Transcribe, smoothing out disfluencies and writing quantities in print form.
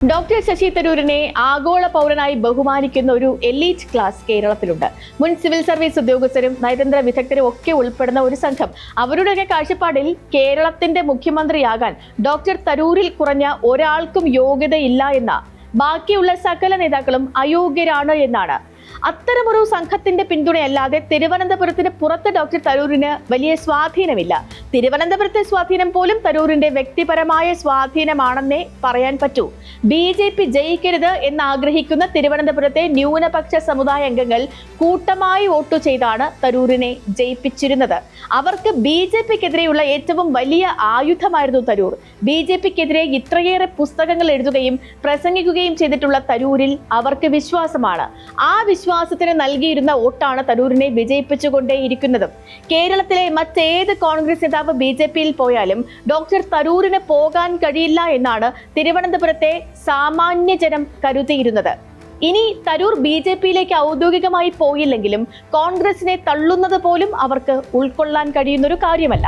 Doctor Sasi തരൂരിനെ ആഗോള പൗരനായി ബഹുമാനിക്കുന്ന ഒരു എലീറ്റ് ക്ലാസ് കേരളത്തിലുണ്ട്. മുൻ സിവിൽ സർവീസ് ഉദ്യോഗസ്ഥരും നയതന്ത്ര വിദഗ്ധരും ഒക്കെ ഉൾപ്പെടുന്ന ഒരു സംഘം. അവരുടെയൊക്കെ കാഴ്ചപ്പാടിൽ കേരളത്തിന്റെ മുഖ്യമന്ത്രിയാകാൻ ഡോക്ടർ തരൂരിൽ കുറഞ്ഞ ഒരാൾക്കും യോഗ്യതയില്ല എന്ന, ബാക്കിയുള്ള സകല നേതാക്കളും അയോഗ്യരാണ് എന്നാണ്. അത്തരമൊരു സംഘത്തിന്റെ പിന്തുണയല്ലാതെ തിരുവനന്തപുരത്തിന് പുറത്ത് ഡോക്ടർ തരൂരിന് വലിയ സ്വാധീനമില്ല. തിരുവനന്തപുരത്തെ സ്വാധീനം പോലും തരൂരിന്റെ വ്യക്തിപരമായ സ്വാധീനമാണെന്നേ പറയാൻ പറ്റൂ. BJP ജയിക്കരുത് എന്നാഗ്രഹിക്കുന്ന തിരുവനന്തപുരത്തെ ന്യൂനപക്ഷ സമുദായ അംഗങ്ങൾ കൂട്ടമായി വോട്ടു ചെയ്താണ് തരൂരിനെ ജയിപ്പിച്ചിരുന്നത്. അവർക്ക് BJPക്കെതിരെയുള്ള ഏറ്റവും വലിയ ആയുധമായിരുന്നു തരൂർ. BJPക്കെതിരെ ഇത്രയേറെ പുസ്തകങ്ങൾ എഴുതുകയും പ്രസംഗിക്കുകയും ചെയ്തിട്ടുള്ള തരൂരിൽ അവർക്ക് വിശ്വാസമാണ്. ആ വിശ്വാസത്തിന് നൽകിയിരുന്ന വോട്ടാണ് തരൂരിനെ വിജയിപ്പിച്ചുകൊണ്ടേയിരിക്കുന്നതും. കേരളത്തിലെ മറ്റേത് കോൺഗ്രസ് നേതാവ് BJPയിൽ പോയാലും ഡോക്ടർ തരൂരിന് പോകാൻ കഴിയില്ല എന്നാണ് തിരുവനന്തപുരത്തെ സാമാന്യ ജനം കരുതിയിരുന്നത്. ഇനി തരൂർ BJPയിലേക്ക് ഔദ്യോഗികമായി പോയില്ലെങ്കിലും കോൺഗ്രസിനെ തള്ളുന്നത് പോലും അവർക്ക് ഉൾക്കൊള്ളാൻ കഴിയുന്നൊരു കാര്യമല്ല.